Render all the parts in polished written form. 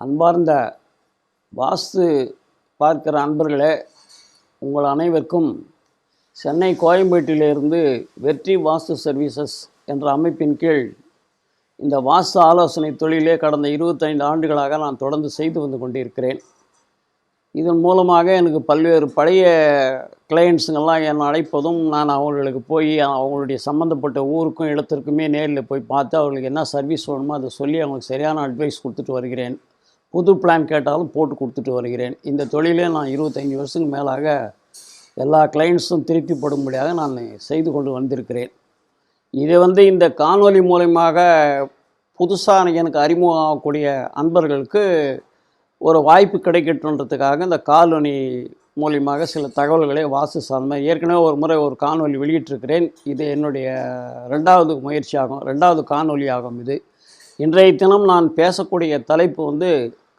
அன்பார்ந்த வாஸ்து பார்க்கிற அன்பர்களே, உங்கள் அனைவருக்கும் சென்னை கோயம்பேட்டிலிருந்து வெற்றி வாஸ்து சர்வீசஸ் என்ற அமைப்பின் கீழ் இந்த வாஸ்து ஆலோசனை தொழிலே கடந்த 25 ஆண்டுகளாக நான் தொடர்ந்து செய்து வந்து கொண்டிருக்கிறேன். இதன் மூலமாக எனக்கு பல்வேறு பழைய கிளையண்ட்ஸுங்கெல்லாம் என்னை அழைப்பதும், நான் அவங்களுக்கு போய் அவங்களுடைய சம்மந்தப்பட்ட ஊருக்கும் இடத்திற்குமே நேரில் போய் பார்த்து அவங்களுக்கு என்ன சர்வீஸ் வேணுமோ அதை சொல்லி அவங்களுக்கு சரியான அட்வைஸ் கொடுத்துட்டு வருகிறேன். புது பிளான் கேட்டாலும் போட்டு கொடுத்துட்டு வருகிறேன். இந்த தொழிலே நான் 25 வருஷத்துக்கு மேலாக எல்லா கிளைண்ட்ஸும் திருப்திப்படும்படியாக நான் செய்து கொண்டு வந்திருக்கிறேன். இதை இந்த காணொலி மூலமாக புதுசாக எனக்கு அறிமுகம் ஆகக்கூடிய அன்பர்களுக்கு ஒரு வாய்ப்பு கிடைக்கட்டுன்றதுக்காக இந்த காணொலி மூலியமாக சில தகவல்களை வாஸ்து சார்ந்த ஏற்கனவே ஒரு முறை ஒரு காணொலி வெளியிட்டிருக்கிறேன். இது என்னுடைய ரெண்டாவது காணொலி ஆகும். இது இன்றைய தினம் நான் பேசக்கூடிய தலைப்பு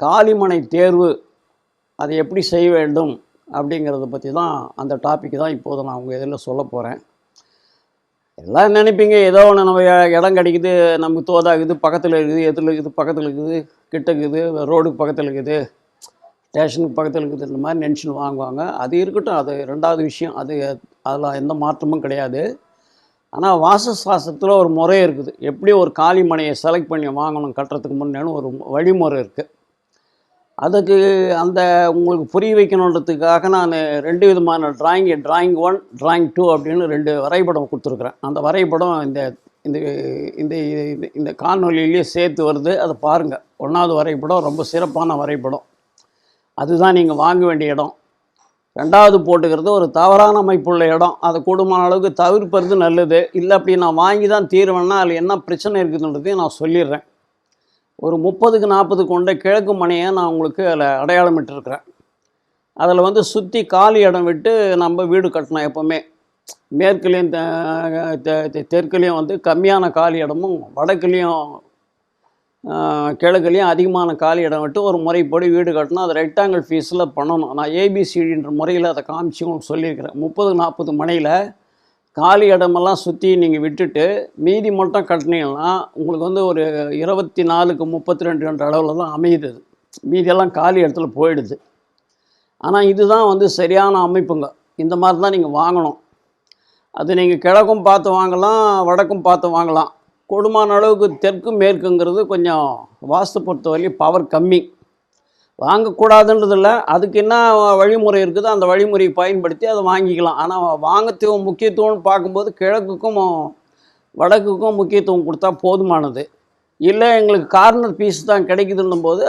காலிமனை தேர்வு, அதை எப்படி செய்ய வேண்டும் அப்படிங்கிறத பற்றி தான், அந்த டாபிக் தான் இப்போது நான் உங்கள் இதில் சொல்ல போகிறேன். எல்லாம் நினைப்பீங்க, ஏதோ ஒன்று நம்ம இடம் கிடைக்குது, நமக்கு தோதாகுது, பக்கத்தில் இருக்குது, எதில் இருக்குது, பக்கத்தில் இருக்குது, கிட்ட இருக்குது, ரோடுக்கு பக்கத்தில் இருக்குது, ஸ்டேஷனுக்கு பக்கத்தில் இருக்குது, இந்த மாதிரி நினச்சின்னு வாங்குவாங்க. அது இருக்கட்டும், அது ரெண்டாவது விஷயம். அதில் எந்த மாற்றமும் கிடையாது. ஆனால் வாஸ்து சாஸ்திரத்தில் ஒரு முறை இருக்குது. எப்படி ஒரு காலிமனையை செலக்ட் பண்ணி வாங்கணும் கட்டுறதுக்கு முன்னேன்னு ஒரு வழிமுறை இருக்குது. அதுக்கு உங்களுக்கு புரிய வைக்கணுன்றதுக்காக நான் 2 விதமான டிராயிங் 1, டிராயிங் 2 அப்படின்னு 2 வரைபடம் கொடுத்துருக்குறேன். அந்த வரைபடம் இந்த காணொலியிலேயே சேர்த்து வருது, அதை பாருங்கள். 1வது வரைபடம் ரொம்ப சிறப்பான வரைபடம். அதுதான் நீங்கள் வாங்க வேண்டிய இடம். 2வது போட்டுக்கிறது ஒரு தவறான அமைப்புள்ள இடம். அதை கூடுமான அளவுக்கு தவிர்ப்பது நல்லது. இல்லை அப்படி நான் வாங்கி தான் தீர்வேன்னா அதில் என்ன பிரச்சனை இருக்குதுன்றதையும் நான் சொல்லிடுறேன். ஒரு 30க்கு 40 கொண்ட கிழக்கு மனையை நான் உங்களுக்கு அதில் அடையாளமிட்டிருக்கிறேன். அதில் சுற்றி காலி இடம் விட்டு நம்ம வீடு கட்டணும். எப்போவுமே மேற்குலேயும் தெற்குலேயும் கம்மியான காலி இடமும், வடக்குலேயும் கிழக்குலேயும் அதிகமான காலி இடம் விட்டு ஒரு முறைப்படி வீடு கட்டணும். அது ரெக்டாங்கிள் ஃபீஸில் பண்ணணும். நான் ஏபிசிடின்ற முறையில் அதை காமிச்சு உங்களுக்கு சொல்லியிருக்கிறேன். 30-40 மனையில் காலி இடமெல்லாம் சுற்றி நீங்கள் விட்டுட்டு மீதி மட்டும் கட்டினீங்கன்னா உங்களுக்கு ஒரு 24க்கு 32 என்ற அளவில் தான் அமையுது. மீதியெல்லாம் காலி இடத்துல போயிடுது. ஆனால் இதுதான் சரியான அமைப்புங்க. இந்த மாதிரி தான் நீங்கள் வாங்கணும். அது நீங்கள் கிழக்கும் பார்த்து வாங்கலாம், வடக்கும் பார்த்து வாங்கலாம். கூடுமான அளவுக்கு தெற்கு மேற்குங்கிறது கொஞ்சம் வாஸ்து பொறுத்தவரையும் பவர் கம்மி. வாங்கக்கூடாதுன்றதில்ல, அதுக்கு என்ன வழிமுறை இருக்குதோ அந்த வழிமுறையை பயன்படுத்தி அதை வாங்கிக்கலாம். ஆனால் முக்கியத்துவம் பார்க்கும்போது கிழக்குக்கும் வடக்குக்கும் முக்கியத்துவம் கொடுத்தா போதுமானது. இல்லை எங்களுக்கு கார்னர் பீஸ் தான் கிடைக்குதுன்னும் போது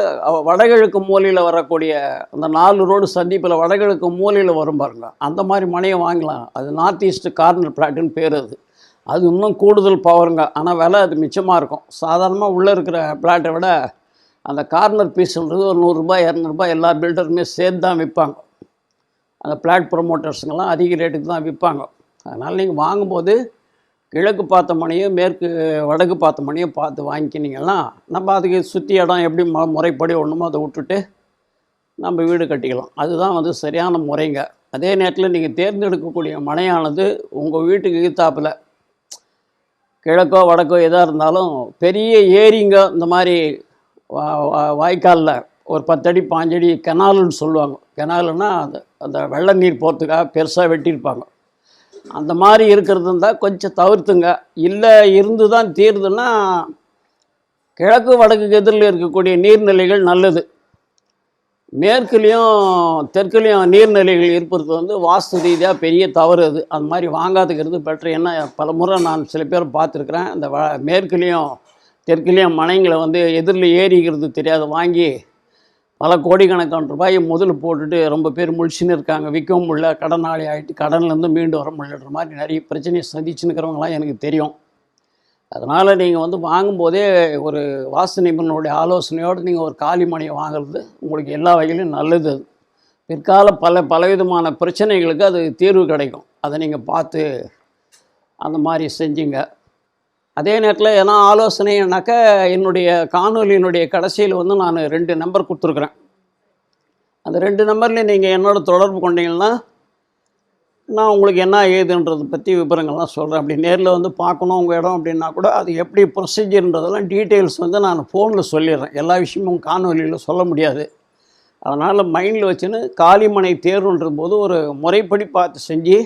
வடகிழக்கு மூலையில் வரக்கூடிய அந்த 4 ரோடு சந்திப்பில் வடகிழக்கு மூலையில் வரும் பாருங்க, அந்த மாதிரி மனையை வாங்கலாம். அது நார்த் ஈஸ்ட் கார்னர் பிளாட்டுன்னு பேர். அது இன்னும் கூடுதல் பவருங்க. ஆனால் விலை அது மிச்சமாக இருக்கும். சாதாரணமாக உள்ளே இருக்கிற பிளாட்டை விட அந்த கார்னர் பீஸுன்றது ஒரு 100 ரூபாய் 200 ரூபாய் எல்லா பில்டருமே சேர்த்து தான் விற்பாங்க. அந்த பிளாட் ப்ரொமோட்டர்ஸுங்கெல்லாம் அதிக ரேட்டுக்கு தான் விற்பாங்க. அதனால் நீங்கள் வாங்கும்போது கிழக்கு பார்த்த மனையோ வடக்கு பார்த்த மனையோ பார்த்து வாங்கிக்கினீங்கன்னா நம்ம அதுக்கு சுற்றி இடம் எப்படி முறைப்படி ஒன்றுமோ அதை விட்டுட்டு நம்ம வீடு கட்டிக்கலாம். அதுதான் சரியான முறைங்க. அதே நேரத்தில் நீங்கள் தேர்ந்தெடுக்கக்கூடிய மனையானது உங்கள் வீட்டுக்கு எதிர்த்தாப்பில் கிழக்கோ வடக்கோ எதாக இருந்தாலும் பெரிய ஏரிங்க, இந்த மாதிரி வாய்க்காலில் ஒரு 10 அடி 5 அடி கெனாலுன்னு சொல்லுவாங்க. கெனாலுன்னா அந்த வெள்ள நீர் போகிறதுக்காக பெருசாக வெட்டியிருப்பாங்க. அந்த மாதிரி இருக்கிறது இருந்தால் கொஞ்சம் தவிர்த்துங்க. இல்லை இருந்து தான் தீருதுன்னா கிழக்கு வடக்குக்கு எதிரில் இருக்கக்கூடிய நீர்நிலைகள் நல்லது. மேற்குலேயும் தெற்குலேயும் நீர்நிலைகள் இருப்பது வாஸ்து ரீதியாக பெரிய தவறு. அந்த மாதிரி வாங்காதுக்கிறது பெட்ரு. ஏன்னா பல முறை நான் சில பேர் பார்த்துருக்குறேன். இந்த மேற்குலேயும் தெற்குலேயும் மனைங்களை எதிரில் ஏறிக்கிறது தெரியாத வாங்கி பல கோடிக்கணக்கான ரூபாயை முதல்ல போட்டுட்டு ரொம்ப பேர் முழிச்சுன்னு இருக்காங்க. விற்கவும் முடியல, கடனாளி ஆகிட்டு கடன்லேருந்து மீண்டு வர முடியலன்ற மாதிரி நிறைய பிரச்சனையை சந்திச்சுன்னுக்கிறவங்களாம் எனக்கு தெரியும். அதனால் நீங்கள் வாங்கும்போதே ஒரு வாஸ்து நிபுணனுடைய ஆலோசனையோடு நீங்கள் ஒரு காலி மனையை வாங்குறது உங்களுக்கு எல்லா வகையிலும் நல்லது. அது பிற்கால பலவிதமான பிரச்சனைகளுக்கு அது தீர்வு கிடைக்கும். அதை நீங்கள் பார்த்து அந்த மாதிரி செஞ்சுங்க. அதே நேரத்தில் ஏன்னா ஆலோசனைனாக்கா என்னுடைய காணொலியினுடைய கடைசியில் நான் 2 நம்பர் கொடுத்துருக்குறேன். அந்த 2 நம்பரில் நீங்கள் என்னோட தொடர்பு கொண்டீங்கன்னா நான் உங்களுக்கு என்ன ஏதுன்றதை பற்றி விவரங்கள்லாம் சொல்கிறேன். அப்படி நேரில் வந்து பார்க்கணும் உங்கள் இடம் அப்படின்னா கூட அது எப்படி ப்ரொசீஜர்ன்றதெல்லாம் டீட்டெயில்ஸ் வந்து நான் ஃபோனில் சொல்லிடுறேன். எல்லா விஷயமும் காணொலியில் சொல்ல முடியாது. அதனால் மைண்டில் வச்சுன்னு காலிமனை தேர்வுன்ற போது ஒரு முறைப்படி பார்த்து செஞ்சு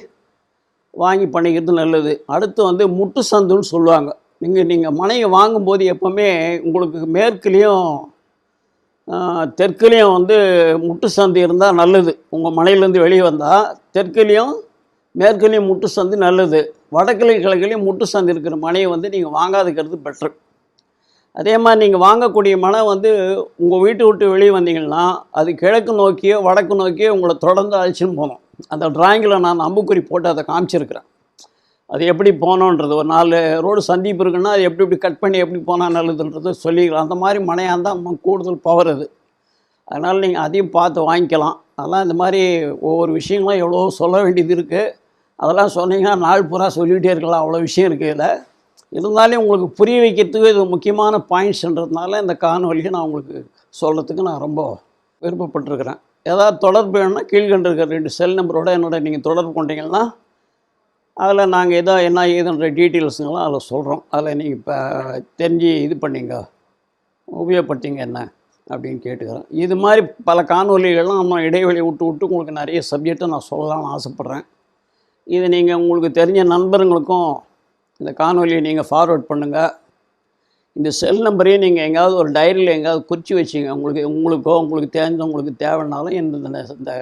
வாங்கி பண்ணிக்கிறது நல்லது. அடுத்து வந்து முட்டு சந்துன்னு சொல்லுவாங்க. நீங்கள் மனையை வாங்கும்போது எப்போவுமே உங்களுக்கு மேற்குலேயும் தெற்குலேயும் வந்து முட்டு சந்து இருந்தால் நல்லது. உங்கள் மனையிலேருந்து வெளியே வந்தால் தெற்குலேயும் மேற்குலேயும் முட்டு சந்து நல்லது. வடக்குலையும் கிழக்குலேயும் முட்டு சந்து இருக்கிற மனையை வந்து நீங்கள் வாங்காதுக்கிறது பெட்ரு. அதே மாதிரி நீங்கள் வாங்கக்கூடிய மனை வந்து உங்கள் வீட்டை விட்டு வெளியே வந்தீங்கன்னா அது கிழக்கு நோக்கியோ வடக்கு நோக்கியோ உங்களை தொடர்ந்து அழைச்சின்னு போகணும். அந்த டிராயிங்கில் நான் அம்புக்குறி போட்டு அதை காமிச்சிருக்கிறேன். அது எப்படி போகணுன்றது ஒரு 4 ரோடு சந்திப்பு இருக்குன்னா அது எப்படி கட் பண்ணி எப்படி போனால் நல்லதுன்றது சொல்லிக்கலாம். அந்த மாதிரி மனையாக இருந்தால் கூடுதல் பவர் அது. அதனால் நீங்கள் அதையும் பார்த்து வாங்கிக்கலாம். அதெல்லாம் இந்த மாதிரி ஒவ்வொரு விஷயங்களும் எவ்வளோ சொல்ல வேண்டியது இருக்குது. அதெல்லாம் சொன்னீங்கன்னா நாள் பூரா சொல்லிகிட்டே இருக்கலாம். அவ்வளோ விஷயம் இருக்குது இதில். இருந்தாலும் உங்களுக்கு புரிய வைக்கிறதுக்கு இது முக்கியமான பாயிண்ட்ஸ்ன்றதுனால இந்த காணொலியை நான் உங்களுக்கு சொல்கிறதுக்கு நான் ரொம்ப விருப்பப்பட்டிருக்கிறேன். ஏதாவது தொடர்பு வேணும்னா கீழ்கண்டு இருக்கிற 2 செல் நம்பரோட என்னோட நீங்கள் தொடர்பு கொண்டீங்கன்னா அதில் நாங்கள் ஏதோ என்ன ஏதுன்ற டீட்டெயில்ஸுங்கெல்லாம் அதில் சொல்கிறோம். அதில் நீங்கள் இப்போ தெரிஞ்சு இது பண்ணிங்க உபயோகப்படுத்திங்க என்ன அப்படின்னு கேட்டுக்கிறேன். இது மாதிரி பல காணொலிகள்லாம் நம்ம இடைவெளி விட்டு உங்களுக்கு நிறைய சப்ஜெக்டை நான் சொல்லலாம்னு ஆசைப்பட்றேன். இது நீங்கள் உங்களுக்கு தெரிஞ்ச நண்பர்களுக்கும் இந்த காணொலியை நீங்கள் ஃபார்வர்ட் பண்ணுங்கள். இந்த செல் நம்பரையும் நீங்கள் எங்கேயாவது ஒரு டைரியில் எங்கேயாவது குறித்து வச்சுங்க. உங்களுக்கு தெரிஞ்சவங்களுக்கு தேவைன்னாலும் இந்த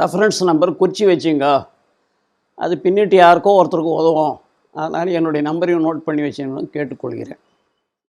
ரெஃபரன்ஸ் நம்பர் குறித்து வச்சுங்க. அது பின்னிட்டு யாருக்கோ ஒருத்தருக்கு உதவும். அதனால் என்னுடைய நம்பரையும் நோட் பண்ணி வச்சுக்கணும்னு கேட்டுக்கொள்கிறேன்.